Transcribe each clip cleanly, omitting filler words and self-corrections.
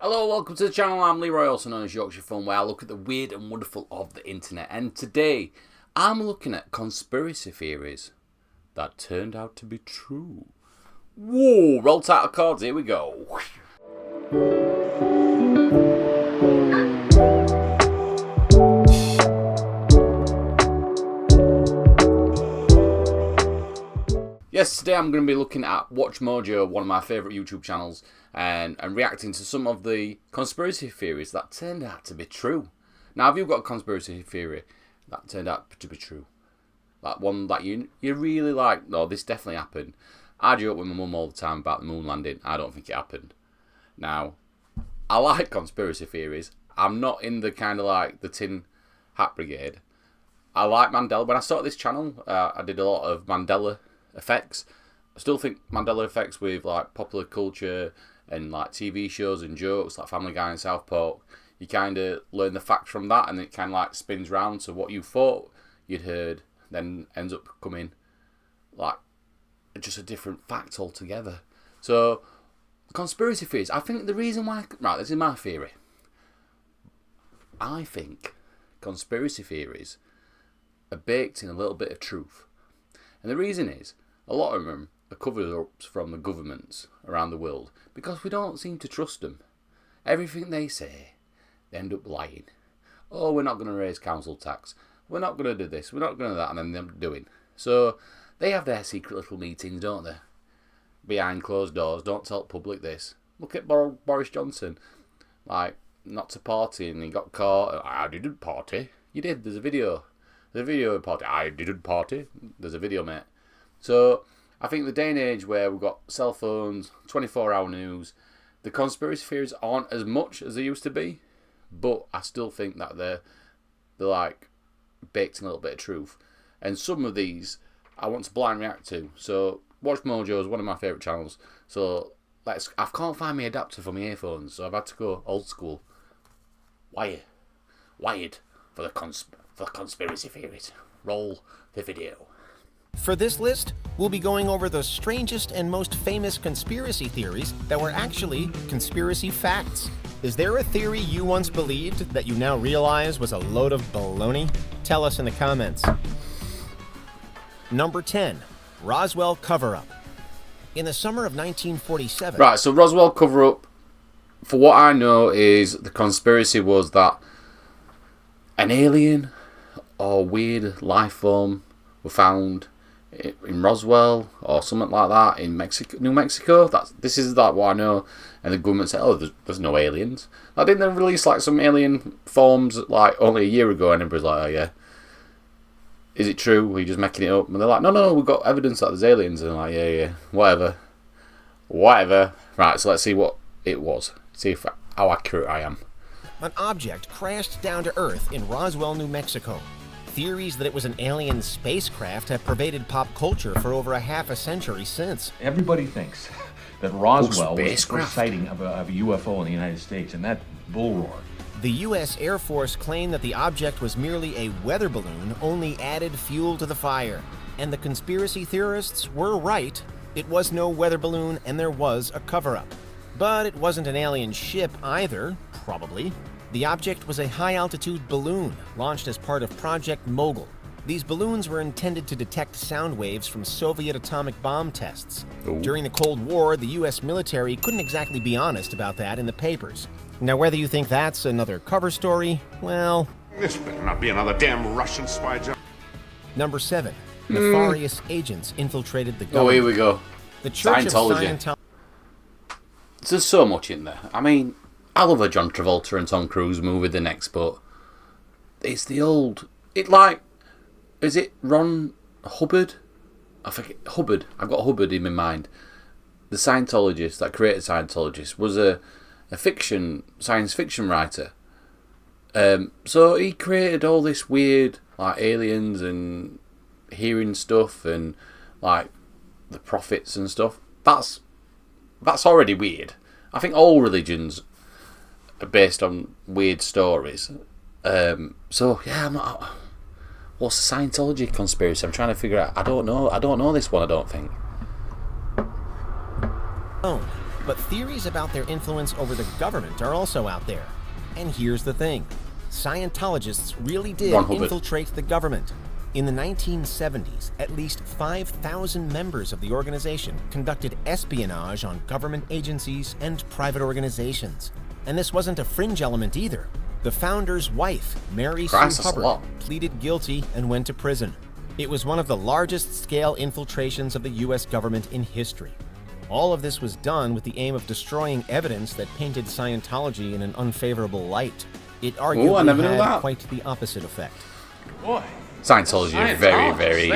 Hello, welcome to the channel. I'm Leroy, also known as Yorkshire Fun, where I look at the weird and wonderful of the internet. And today, I'm looking at conspiracy theories that turned out to be true. Whoa, roll title cards, here we go. Yes, today I'm going to be looking at Watch Mojo, one of my favourite YouTube channels, and reacting to some of the conspiracy theories that turned out to be true. Now, have you got a conspiracy theory that turned out to be true? Like one that you really like? No, this definitely happened. I joke with my mum all the time about the moon landing. I don't think it happened. Now, I like conspiracy theories. I'm not in the kind of like the tin hat brigade. I like Mandela. When I started this channel, I did a lot of Mandela effects. I still think Mandela effects with like popular culture and like TV shows and jokes like Family Guy and South Park. You kind of learn the facts from that, and it kind of like spins round. So what you thought you'd heard then ends up coming like just a different fact altogether. So conspiracy theories. I think the reason why, right, this is my theory. I think conspiracy theories are baked in a little bit of truth, and the reason is, a lot of them are cover-ups from the governments around the world because we don't seem to trust them. Everything they say, they end up lying. Oh, we're not going to raise council tax. We're not going to do this. We're not going to that. And then they're doing. So they have their secret little meetings, don't they? Behind closed doors. Don't tell the public this. Look at Boris Johnson. Like, not to party and he got caught. I didn't party. You did. There's a video. There's a video of party. I didn't party. There's a video, mate. So I think the day and age where we've got cell phones, 24-hour news, the conspiracy theories aren't as much as they used to be, but I still think that they're like baked in a little bit of truth. And some of these I want to blind react to. So Watch Mojo is one of my favourite channels. So I can't find my adapter for my earphones, so I've had to go old school. Wired for the conspiracy theories. Roll the video. For this list, we'll be going over the strangest and most famous conspiracy theories that were actually conspiracy facts. Is there a theory you once believed that you now realize was a load of baloney? Tell us in the comments. Number 10, Roswell cover-up. In the summer of 1947... Right, so Roswell cover-up, for what I know, is the conspiracy was that an alien or weird life form were found in Roswell or something like that in New Mexico. This is what I know. And the government said, "Oh, there's no aliens." Now, didn't they release like some alien forms like only a year ago? And everybody's like, "Oh yeah, is it true? Are you just making it up?" And they're like, "No, we've got evidence that there's aliens." And I'm like, "Yeah, whatever." Right, so let's see what it was. See how accurate I am. An object crashed down to Earth in Roswell, New Mexico. Theories that it was an alien spacecraft have pervaded pop culture for over a half a century since. Everybody thinks that Roswell was the first sighting of a UFO in the United States, and that bull roar. The U.S. Air Force claimed that the object was merely a weather balloon, only added fuel to the fire. And the conspiracy theorists were right. It was no weather balloon, and there was a cover-up. But it wasn't an alien ship either, probably. The object was a high-altitude balloon launched as part of Project Mogul. These balloons were intended to detect sound waves from Soviet atomic bomb tests. Ooh. During the Cold War, the U.S. military couldn't exactly be honest about that in the papers. Now, whether you think that's another cover story, well... This better not be another damn Russian spy job. Number 7. Nefarious agents infiltrated the government. Oh, here we go. The Church of Scientology. Scientology. There's so much in there. I mean, I love a John Travolta and Tom Cruise movie, The Next, but it's the old... Is it Ron Hubbard? I forget. Hubbard. I've got Hubbard in my mind. The Scientologist that created Scientologist was a science fiction writer. So he created all this weird, like, aliens and hearing stuff and, like, the prophets and stuff. That's already weird. I think all religions are based on weird stories. So yeah, I'm not. What's the Scientology conspiracy? I'm trying to figure out. I don't know this one. I don't think. But theories about their influence over the government are also out there. And here's the thing. Scientologists really did infiltrate the government. In the 1970s, at least 5,000 members of the organization conducted espionage on government agencies and private organizations. And this wasn't a fringe element either. The founder's wife, Mary Sue Hubbard, pleaded guilty and went to prison. It was one of the largest-scale infiltrations of the U.S. government in history. All of this was done with the aim of destroying evidence that painted Scientology in an unfavorable light. It arguably had quite the opposite effect. Boy. Scientology are very, very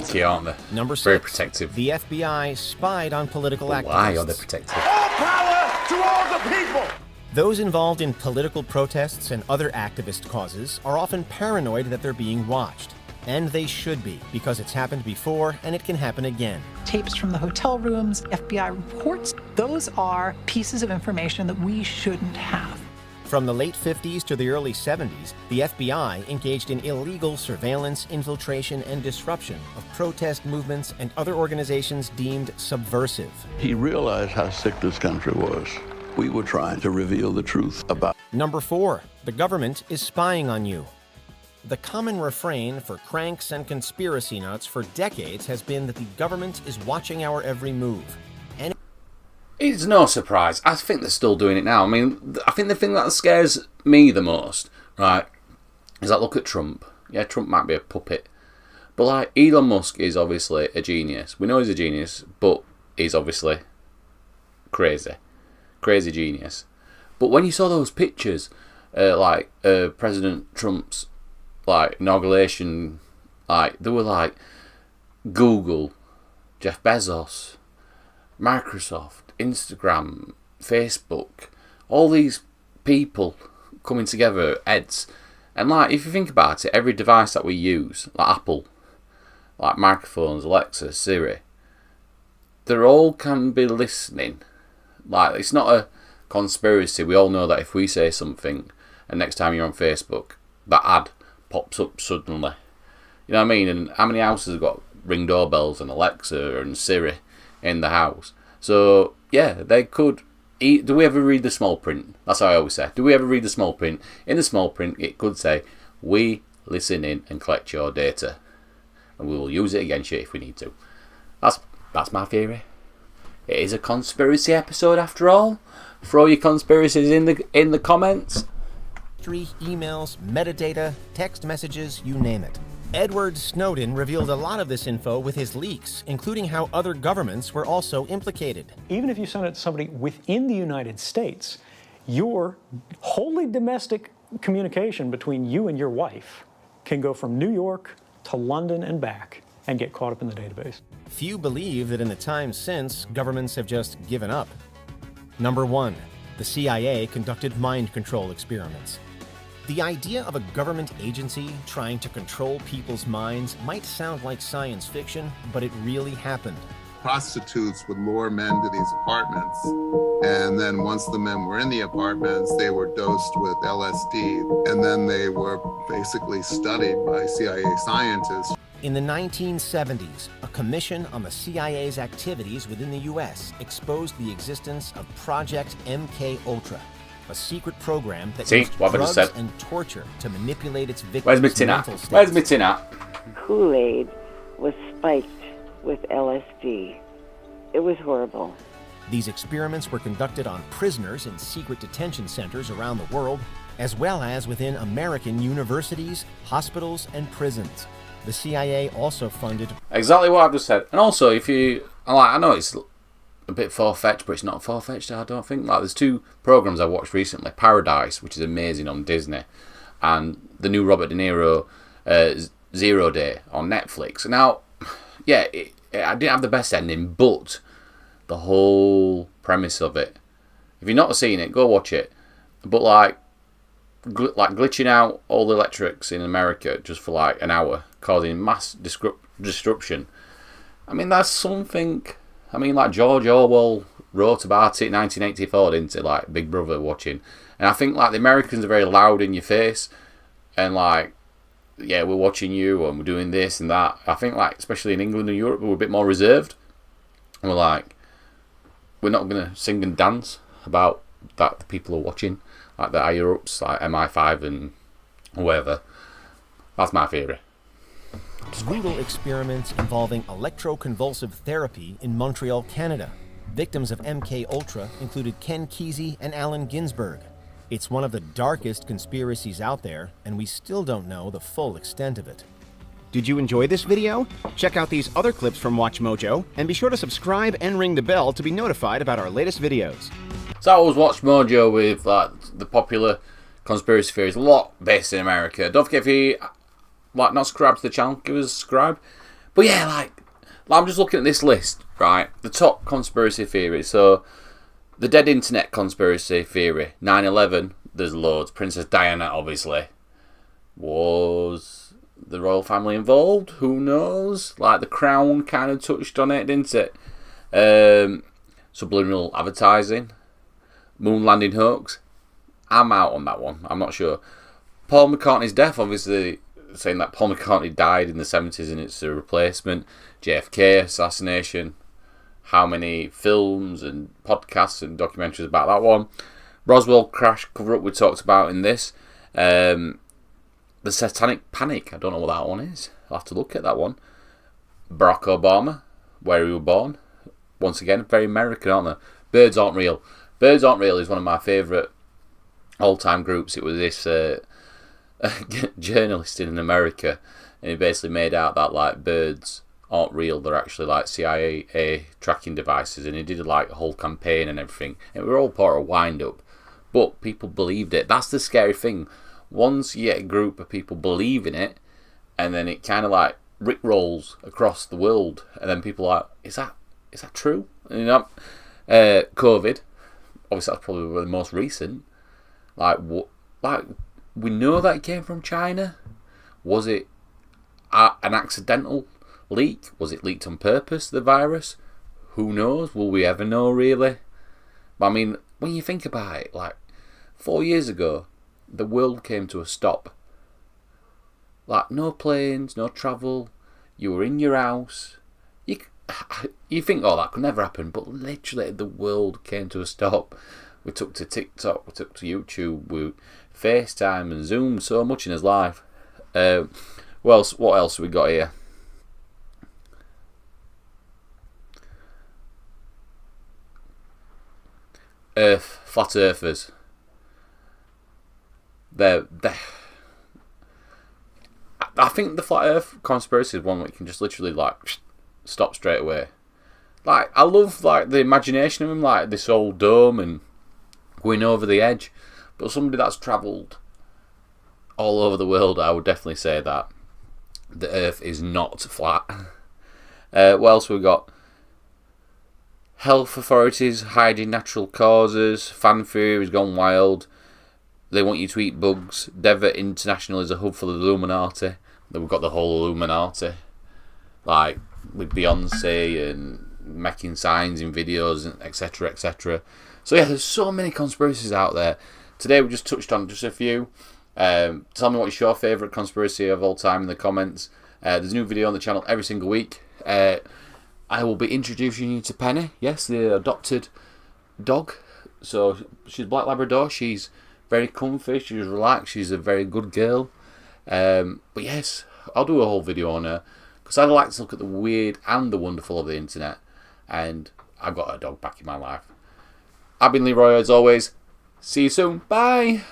picky, aren't they? Number 6. Very protective. The FBI spied on political activists. Why are they protective? All power to all the people! Those involved in political protests and other activist causes are often paranoid that they're being watched. And they should be, because it's happened before and it can happen again. Tapes from the hotel rooms, FBI reports, those are pieces of information that we shouldn't have. From the late 50s to the early 70s, the FBI engaged in illegal surveillance, infiltration, and disruption of protest movements and other organizations deemed subversive. He realized how sick this country was. We were trying to reveal the truth about. Number 4, the government is spying on you. The common refrain for cranks and conspiracy nuts for decades has been that the government is watching our every move. And it's no surprise. I think they're still doing it now. I mean, I think the thing that scares me the most, right, is that look at Trump. Yeah, Trump might be a puppet. But, like, Elon Musk is obviously a genius. We know he's a genius, but he's obviously crazy. Crazy genius. But when you saw those pictures, President Trump's, inauguration, they were like Google, Jeff Bezos, Microsoft, Instagram, Facebook, all these people coming together, heads. And if you think about it, every device that we use, like Apple, like microphones, Alexa, Siri, they all can be listening. It's not a conspiracy. We all know that if we say something and next time you're on Facebook, that ad pops up suddenly. You know what I mean? And how many houses have got Ring doorbells and Alexa and Siri in the house? So, yeah, they could. Do we ever read the small print? That's how I always say. Do we ever read the small print? In the small print, it could say, we listen in and collect your data. And we will use it against you if we need to. That's my theory. It is a conspiracy episode after all. Throw your conspiracies in the comments. Emails, metadata, text messages, you name it. Edward Snowden revealed a lot of this info with his leaks, including how other governments were also implicated. Even if you send it to somebody within the United States, your wholly domestic communication between you and your wife can go from New York to London and back and get caught up in the database. Few believe that in the time since, governments have just given up. Number 1, the CIA conducted mind control experiments. The idea of a government agency trying to control people's minds might sound like science fiction, but it really happened. Prostitutes would lure men to these apartments, and then once the men were in the apartments, they were dosed with LSD, and then they were basically studied by CIA scientists. In the 1970s, a commission on the CIA's activities within the U.S. exposed the existence of Project MKUltra, a secret program that used drugs and torture to manipulate its victims' mental states. Where's my tin at? Kool-Aid was spiked with LSD. It was horrible. These experiments were conducted on prisoners in secret detention centers around the world, as well as within American universities, hospitals, and prisons. The CIA also funded... Exactly what I've just said. And also, I know it's a bit far-fetched, but it's not far-fetched, I don't think. There's 2 programs I watched recently. Paradise, which is amazing on Disney, and the new Robert De Niro 0 Day on Netflix. Now, yeah, I didn't have the best ending, but the whole premise of it, if you've not seen it, go watch it. But glitching out all the electrics in America just for an hour, causing mass disruption. I mean, that's something. I mean, George Orwell wrote about it in 1984, didn't he? Big Brother watching. And I think the Americans are very loud in your face, and yeah, we're watching you and we're doing this and that. I think especially in England and Europe, we're a bit more reserved. And we're we're not going to sing and dance about that the people are watching, like the higher ups, like MI5 and whoever. That's my theory. Brutal experiments involving electroconvulsive therapy in Montreal, Canada. Victims of MK Ultra included Ken Kesey and Allen Ginsberg. It's one of the darkest conspiracies out there, and we still don't know the full extent of it. Did you enjoy this video? Check out these other clips from WatchMojo, and be sure to subscribe and ring the bell to be notified about our latest videos. So I was WatchMojo with like the popular conspiracy theories, a lot based in America. Don't forget, if you like not subscribed to the channel, give us a subscribe. But yeah, like I'm just looking at this list, right? The top conspiracy theories. So the dead internet conspiracy theory, 9/11. There's loads. Princess Diana, obviously. Was the royal family involved? Who knows? Like the Crown kind of touched on it, didn't it? Subliminal advertising, moon landing hoax. I'm out on that one. I'm not sure. Paul McCartney's death, obviously, saying that Paul McCartney died in the 70s and it's a replacement. JFK assassination. How many films and podcasts and documentaries about that one. Roswell crash cover-up we talked about in this. The Satanic Panic. I don't know what that one is. I'll have to look at that one. Barack Obama, where he was born. Once again, very American, aren't they? Birds Aren't Real. Birds Aren't Real is one of my favourite all-time groups. It was this journalist in America, and he basically made out that like birds aren't real, they're actually like CIA tracking devices, and he did like a whole campaign and everything. It were all part of a wind-up, but people believed it. That's the scary thing. Once you get a group of people believing it, and then it kind of like rickrolls across the world, and then people are like, is that true? And, you know, COVID, obviously that's probably the most recent. Like we know that it came from China. Was it an accidental leak? Was it leaked on purpose, the virus? Who knows? Will we ever know, really? But I mean, when you think about it, like 4 years ago, the world came to a stop. Like no planes, no travel. You were in your house. You think, oh, that could never happen, but literally the world came to a stop. We took to TikTok, we took to YouTube, we FaceTime and Zoom so much in his life. What else have we got here? Flat earthers. I think the flat earth conspiracy is one that you can just literally like stop straight away. Like I love like the imagination of him, like this old dome and going over the edge. But somebody that's travelled all over the world, I would definitely say that the earth is not flat. What else we got? Health authorities hiding natural causes. Fan theory has gone wild. They want you to eat bugs. Denver International is a hub for the Illuminati. Then we've got the whole Illuminati, like with Beyonce and making signs in videos, and etc., etc. So yeah, there's so many conspiracies out there. Today we just touched on just a few. Tell me what's your favourite conspiracy of all time in the comments. There's a new video on the channel every single week. I will be introducing you to Penny. Yes, the adopted dog. So she's a Black Labrador. She's very comfy. She's relaxed. She's a very good girl. But yes, I'll do a whole video on her because I like to look at the weird and the wonderful of the internet. And I've got a dog back in my life. I've been Leroy as always. See you soon. Bye.